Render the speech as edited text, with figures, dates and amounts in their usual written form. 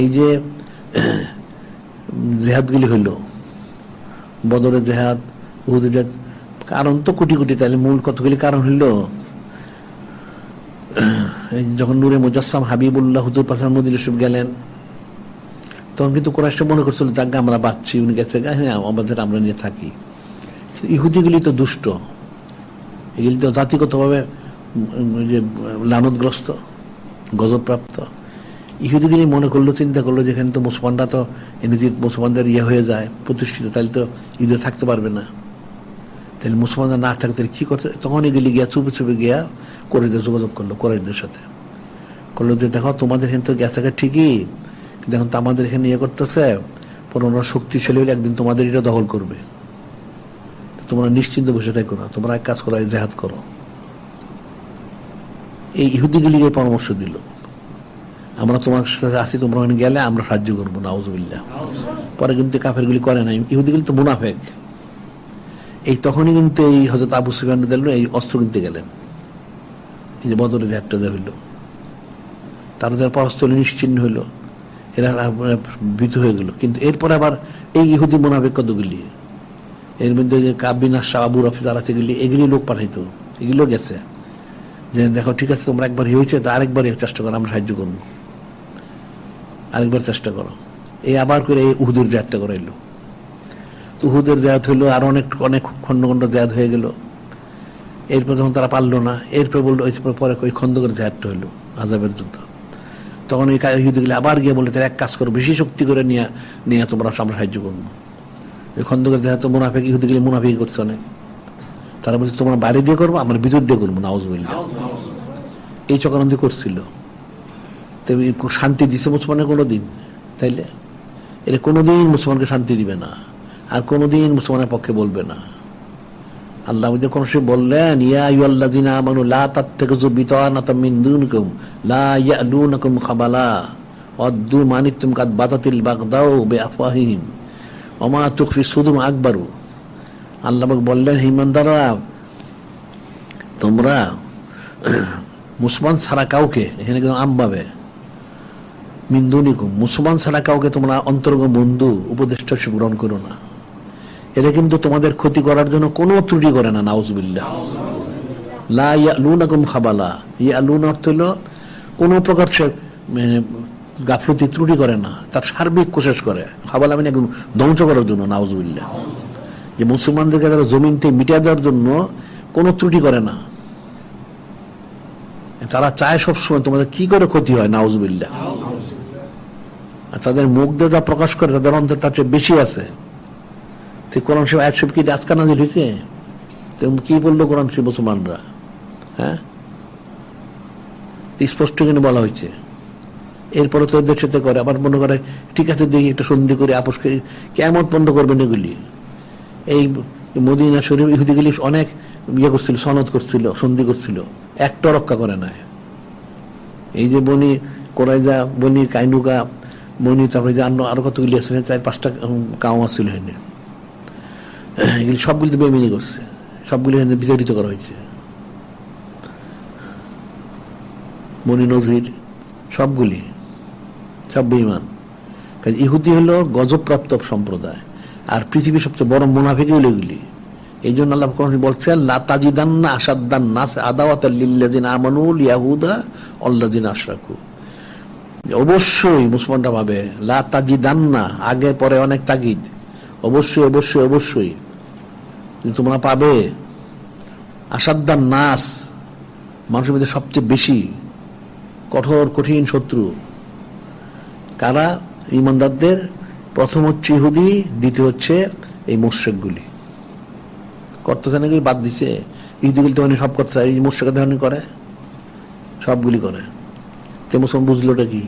এই যে জেহাদগুলি হইল, বদরের জেহাদ, উহুদের জেহাদ, কারণ তো কোটি কোটি, তাহলে মূল কতগুলি কারণ হইল। যখন নূরে মুজাসসাম হাবিবুল্লাহ হুজুর পাশার মদিনা শরীফ গেলেন, তখন কিন্তু কোরাইশরা মনে করছিল যাকে আমরা বাঁচছি, উনি গেছে, হ্যাঁ আমাদের আমরা নিয়ে থাকি। ইহুদিগুলি তো দুষ্ট, এগুলি তো জাতিগতভাবে যে লানতগ্রস্ত, গজবপ্রাপ্ত। ইহুদিগুলি মনে করলো, চিন্তা করলো যেখানে তো মুসলমানরা তো এমনিতে মুসলমানদের হয়ে যায় প্রতিষ্ঠিত, তাহলে তো ঈদে থাকতে পারবে না, তাহলে মুসলমানরা না থাকতে কি করতে। তখন এগুলি গিয়া চুপে চুপে গিয়া কোরাইশদের যোগাযোগ করলো, কোরাইশদের সাথে করলো যে দেখো তোমাদের এখানে তো গেছে ঠিকই, দেখুন তো আমাদের এখানে করতেছে, পরে ওনারা শক্তিশালী হলে একদিন তোমাদের এটা দখল করবে, তোমরা নিশ্চিন্ত বসে থাকো না, তোমরা এক কাজ করো, জেহাদ করো। এই ইহুদিগুলিকে পরামর্শ দিল, আমরা তোমার সাথে আছি, তোমরা ওখানে গেলে আমরা সাহায্য করবো, নাউজুবিল্লাহ। পরে কিন্তু কাফেরগুলি করে নাই, ইহুদিগুলি তো মুনাফেক। এই তখনই কিন্তু এই হযরত আবু সুফিয়ান রাদিয়াল্লাহু আনহু এই অস্ত্র কিনতে গেলেন, এই যে বদরের জেহাদটা যে হইল, তার যার পরস্থলে নিশ্চিহ্ন হইল, এরা ভীত হয়ে গেল। কিন্তু এরপরে আবার এই ইহুদি মুনাফিক কতগুলি, এর মধ্যে যে কাব বিন আশরাফ, আবু রাফি যারা আছে, এগুলি লোক পাঠাইতো, এগুলো গেছে যে দেখো ঠিক আছে তোমরা একবার হয়েছে, তা আরেকবার চেষ্টা করো, আমরা সাহায্য করবো, আরেকবার চেষ্টা করো। এই আবার করে এই উহুদের জেহাদটা করাইলো। উহুদের জেহাদ হইলো, আর অনেক অনেক খন্ড খন্ড জেহাদ হয়ে গেল। এরপর যখন তারা পারলো না, এরপর বললো, পরে ওই খন্দকের জেহাদটা হইলো, আযাবের যুদ্ধ। তখন এই ইহুদিগুলি আবার গিয়ে বলে তারা এক কাজ করো, বেশি শক্তি করে নিয়ে তোমরা আমরা সাহায্য করবো। ওই খন্দকের জেহাদ তো মুনাফিক, ইহুদিগুলি মুনাফিক করছে অনেক। তারা বলছে তোমরা বাইরে দিয়ে করবো, আমরা ভিতর দিয়ে করবো, নাউজুবিল্লাহ। এই চক্রান্ত করছিল। শান্তি দিছে মুসলমানের কোনোদিন? তাইলে এটা কোনোদিন মুসলমানকে শান্তি দিবে না, আর কোনোদিন মুসলমানের পক্ষে বলবে না। আল্লাহ কোন সে বললেন, ইয়া আইয়ুহাল্লাযিনা আমানু লা তাত্তাখিযু বিতানাতাম মিন দুনিকুম লা ইয়ালুনাকুম খাবালা ওয়াদ্দু মানিতুম কাদ বাতাতিল বাগদাউ বিআফওয়াহিহিম ওয়া মা তুখফি সুদুর আকবারু। আল্লাহ বললেন, হে ঈমানদাররা, তোমরা মুসলমান ছাড়া কাউকে, এখানে কিন্তু আমভাবে, মিন দুনিকুম, মুসলমান ছাড়া কাউকে তোমরা অন্তরঙ্গ বন্ধু উপদেষ্টা গ্রহণ করো না। এটা কিন্তু তোমাদের ক্ষতি করার জন্য কোনো ত্রুটি করে না, নাউজুবিল্লাহ। লা ইয়ালুনাকুম খাবালা, ইয়ালুন অর্থ হলো কোনো প্রকার গাফলতি, ত্রুটি করে না, তার সার্বিক কোশিশ করে। খাবালা মানে একদম ধ্বংস করার জন্য, নাউজুবিল্লাহ। যে মুসলমানদেরকে তারা জমিন থেকে মিটিয়ে দেওয়ার জন্য কোনো ত্রুটি করে না, তারা চায় সবসময় তোমাদের কি করে ক্ষতি হয়, নাউজুবিল্লাহ। আর তাদের মুখ দিয়ে যা প্রকাশ করে, তাদের অন্তর তার চেয়ে বেশি আছে। কোরআন শরীফ আয়াত শরীফ কি আজকে নাযিল হয়েছে? কি বললো কোরআন শরীফ মুসলমানরা? হ্যাঁ, স্পষ্ট কিন্তু বলা হয়েছে। এরপরে তো এদের সাথে করে, আবার মনে করে ঠিক আছে দেখি একটা সন্ধি করে আপোষ করি, কেমন বন্ধ করবেন এগুলি। এই মদিনা শরীফ ইহুদিগুলি অনেক ইয়ে করছিল, সনদ করছিল, সন্ধি করছিল, একটা রক্ষা করে নাই। এই যে বনি কোরাইজা, বনি কাইনুকা, বনি, তারপরে যে আরো কতগুলি আছে, 4-5টা কাউ আসছিল, এগুলি সবগুলি তো বেমিনি করছে, সবগুলি বিতাড়িত করা হয়েছে। বনি নজির সবগুলি, সব বেঈমান। ইহুদি হলো গজবপ্রাপ্ত সম্প্রদায়, আর পৃথিবীর সবচেয়ে বড় মুনাফিক হলো এগুলি। এই জন্য আল্লাহ বলছেন, লা তাজিদান্না আশাদ্দান নাস আদাওয়াতাল লিল্লাযিনা আমানুল ইয়াহুদা ওয়াল্লাযিনা আশরাকু। অবশ্যই মুসলমানরা ভাবে, লা তাজিদান্না, আগে পরে অনেক তাগিদ, অবশ্যই অবশ্যই অবশ্যই তোমরা পাবে, আশাদ্দান নাস, মানুষের মধ্যে সবচেয়ে বেশি কঠোর কঠিন শত্রু কারা? ঈমানদারদের। প্রথম হচ্ছে ইহুদি, দ্বিতীয় হচ্ছে এই মুশরিকগুলি। করতেছে নাকি বাদ দিছে? ইহুদিগুলি তো সব করতে, এই মুশরিকরা করে, সবগুলি করে। তে মুসলমান বুঝলোটা কি?